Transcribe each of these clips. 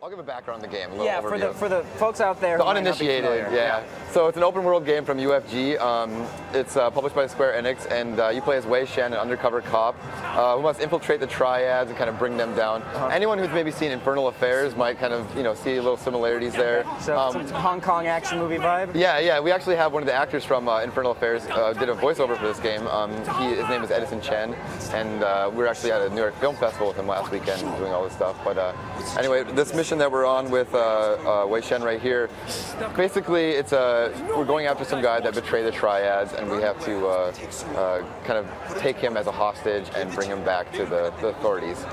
I'll give a background on the game. Yeah, for the folks out there the who might not be uninitiated. familiar. Yeah. So it's an open world game from UFG. It's published by Square Enix, and you play as Wei Shen, an undercover cop who must infiltrate the triads and kind of bring them down. Anyone who's maybe seen Infernal Affairs might kind of see little similaries there. So some Hong Kong action movie vibe. Yeah. We actually have one of the actors from Infernal Affairs did a voiceover for this game. His name is Edison Chen, and we were actually at a New York Film Festival with him last weekend doing all this stuff. But anyway, this mission that we're on with Wei Shen right here, basically we're going after some guy that betrayed the triads, and we have to kind of take him as a hostage and bring him back to the authorities,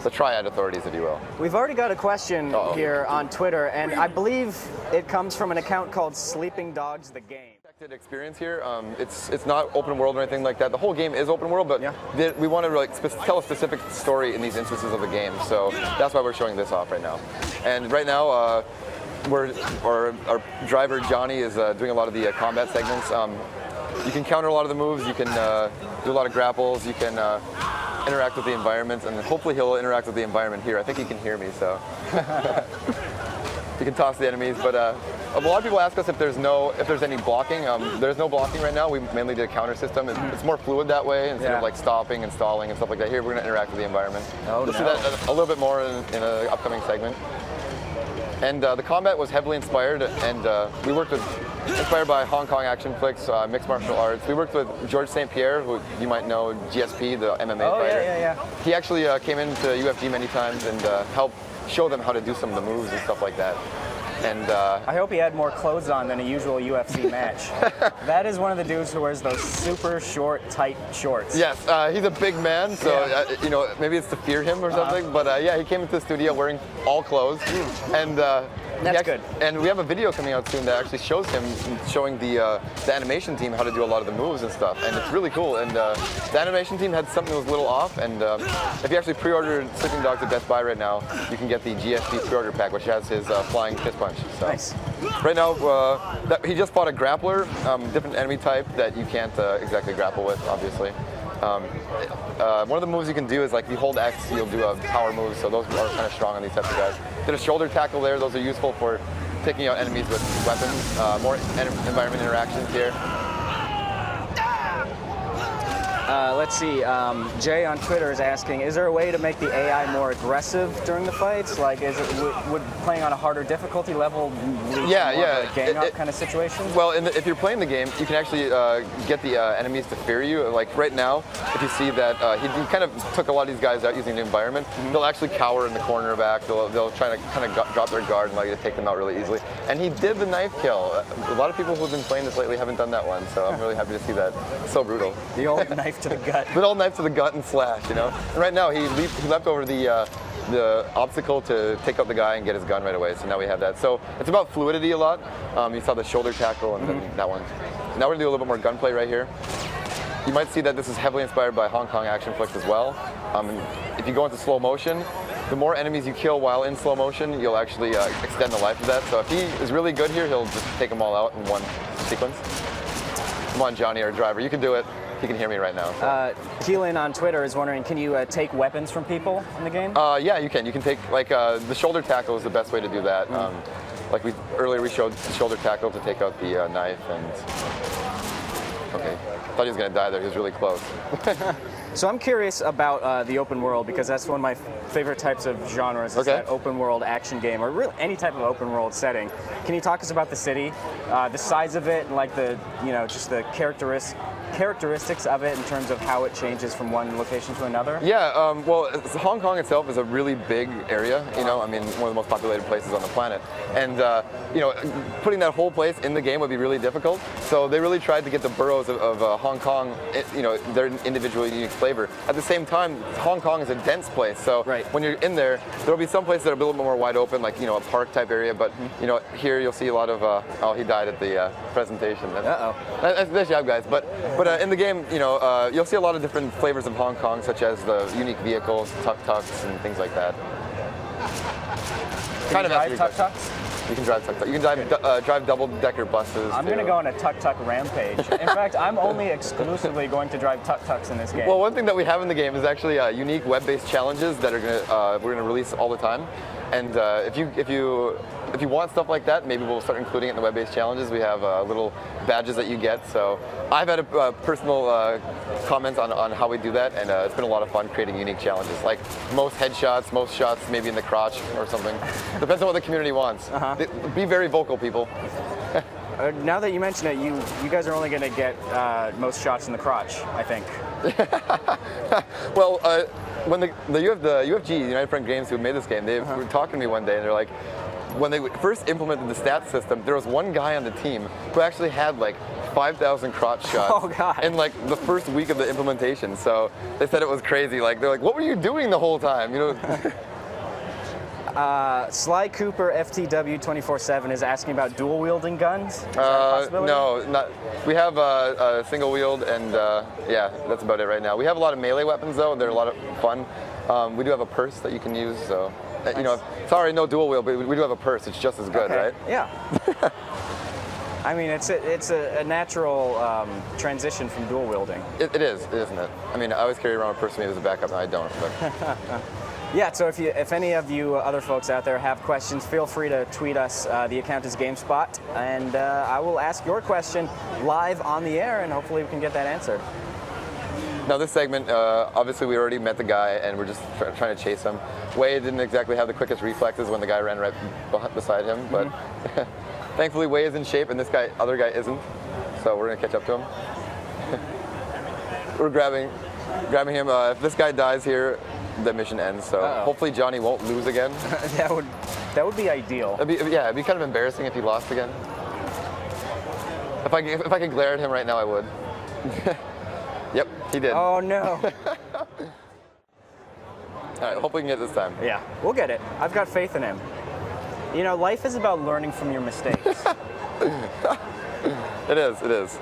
the triad authorities, if you will. We've already got a question here on Twitter, and I believe it comes from an account called Sleeping Dogs the Game. Experience here. It's not open world or anything like that. The whole game is open world, but we want to tell a specific story in these instances of the game. So that's why we're showing this off right now. And right now, our driver Johnny is doing a lot of the combat segments. You can counter a lot of the moves. You can do a lot of grapples. You can interact with the environment, and hopefully he'll interact with the environment here. I think he can hear me, so you can toss the enemies, but. A lot of people ask us if there's any blocking. There's no blocking right now. We mainly did a counter system. It's more fluid that way instead of like stopping and stalling and stuff like that. Here we're going to interact with the environment. We'll see that a little bit more in an upcoming segment. And the combat was heavily inspired, and we worked inspired by Hong Kong action flicks, mixed martial arts. We worked with Georges St. Pierre, who you might know, GSP, the MMA fighter. Yeah. He actually came into UFG many times and helped show them how to do some of the moves and stuff like that. And I hope he had more clothes on than a usual UFC match. That is one of the dudes who wears those super short, tight shorts. Yes, he's a big man, so maybe it's to fear him or something. But yeah, he came into the studio wearing all clothes, and that's good. And we have a video coming out soon that actually shows him showing the animation team how to do a lot of the moves and stuff, and it's really cool. And the animation team had something that was a little off, and if you actually pre-order Sleeping Dogs at Best Buy right now, you can get the GSP pre-order pack, which has his flying fist punch. So. Nice. Right now, he just fought a grappler, different enemy type that you can't exactly grapple with, obviously. One of the moves you can do is like if you hold X, you'll do a power move, so those are kind of strong on these types of guys. Did a shoulder tackle there, those are useful for taking out enemies with weapons. More environment interactions here. Let's see, Jay on Twitter is asking, is there a way to make the AI more aggressive during the fights? Like, would playing on a harder difficulty level lead to a gang up kind of situation? Well, if you're playing the game, you can actually get the enemies to fear you. Like right now, if you see that he kind of took a lot of these guys out using the environment, they'll actually cower in the corner back. They'll try to kind of drop their guard and allow you to take them out really easily. And he did the knife kill. A lot of people who've been playing this lately haven't done that one, so I'm really happy to see that. It's so brutal. The old knife to the gut. The old knife to the gut and slash, you know. And right now he leapt over the obstacle to take out the guy and get his gun right away. So now we have that. So it's about fluidity a lot. You saw the shoulder tackle and then that one. Now we're gonna do a little bit more gunplay right here. You might see that this is heavily inspired by Hong Kong action flicks as well. If you go into slow motion, the more enemies you kill while in slow motion, you'll actually extend the life of that. So if he is really good here, he'll just take them all out in one sequence. Come on, Johnny, our driver, you can do it. He can hear me right now. So. Keelan on Twitter is wondering, can you take weapons from people in the game? Yeah, you can. You can take, like, the shoulder tackle is the best way to do that. Like earlier we showed the shoulder tackle to take out the knife, and okay, I thought he was gonna die there. He was really close. So I'm curious about the open world, because that's one of my favorite types of genres, is that open world action game, or really any type of open world setting. Can you talk us about the city, the size of it, and like just the characteristics of it in terms of how it changes from one location to another? Yeah, well, Hong Kong itself is a really big area, you know, I mean, one of the most populated places on the planet. And, putting that whole place in the game would be really difficult. So they really tried to get the boroughs of Hong Kong, their individual unique flavor. At the same time, Hong Kong is a dense place, so when you're in there, there'll be some places that are a little bit more wide open, like, a park type area, but, here you'll see a lot of, oh, he died at the presentation. Nice job, guys. But in the game, you'll see a lot of different flavors of Hong Kong, such as the unique vehicles, tuk-tuks, and things like that. Can you drive tuk-tuks? You can drive tuk-tuk. You can drive double-decker buses. I'm going to go on a tuk-tuk rampage. In fact, I'm only exclusively going to drive tuk-tuks in this game. Well, one thing that we have in the game is actually unique web-based challenges that are we're going to release all the time. And if you want stuff like that, maybe we'll start including it in the web-based challenges. We have little badges that you get. So I've had a personal comments on how we do that, and it's been a lot of fun creating unique challenges, like most headshots, most shots maybe in the crotch or something. Depends on what the community wants. Be very vocal, people. Now that you mention it, you guys are only going to get most shots in the crotch, I think. Well, when the UFG, United Front Games, who made this game, they were talking to me one day, and they're like, when they first implemented the stats system, there was one guy on the team who actually had like 5,000 crotch shots in like the first week of the implementation. So they said it was crazy. Like they're like, what were you doing the whole time? You know. Sly Cooper FTW 24/7 is asking about dual wielding guns. Is that a possibility? No, not. We have a single wield, and yeah, that's about it right now. We have a lot of melee weapons though, and they're a lot of fun. We do have a purse that you can use, so nice. You know, sorry, no dual wield, but we do have a purse. It's just as good, right? Yeah. I mean, it's a natural transition from dual wielding. It is, isn't it? I mean, I always carry around a purse with me as a backup, and I don't. But. Yeah, so if any of you other folks out there have questions, feel free to tweet us. The account is GameSpot, and I will ask your question live on the air, and hopefully we can get that answered. Now this segment, obviously we already met the guy, and we're just trying to chase him. Wei didn't exactly have the quickest reflexes when the guy ran right beside him, but thankfully Wei is in shape, and this other guy isn't, so we're gonna catch up to him. We're grabbing him. If this guy dies here, the mission ends, so hopefully Johnny won't lose again. that would be ideal. It'd be kind of embarrassing if he lost again. If I could glare at him right now, I would. Yep, he did. Oh no. All right, hopefully we can get it this time. Yeah, we'll get it. I've got faith in him. You know, life is about learning from your mistakes. It is.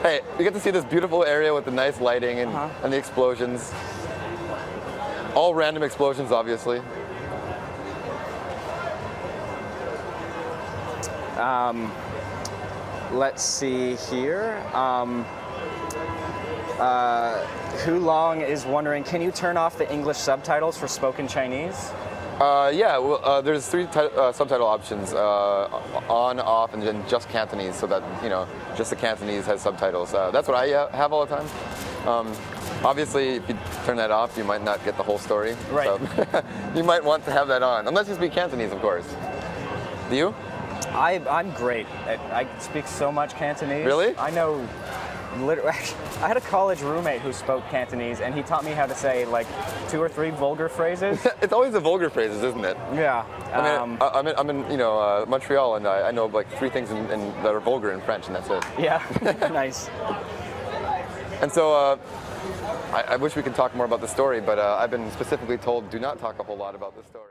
Hey, we get to see this beautiful area with the nice lighting and the explosions. All random explosions, obviously. Let's see here. Hulong is wondering, can you turn off the English subtitles for spoken Chinese? Yeah, well, there's 3 subtitle options, on, off, and then just Cantonese, so that, you know, just the Cantonese has subtitles. That's what I have all the time. Obviously, if you turn that off, you might not get the whole story. Right. So you might want to have that on, unless you speak Cantonese, of course. Do you? I'm great. I speak so much Cantonese. Really? I know. Literally, I had a college roommate who spoke Cantonese, and he taught me how to say like 2 or 3 vulgar phrases. It's always the vulgar phrases, isn't it? Yeah. I mean, I'm in Montreal, and I know like 3 things that are vulgar in French, and that's it. Yeah. Nice. And so I wish we could talk more about the story, but I've been specifically told do not talk a whole lot about the story.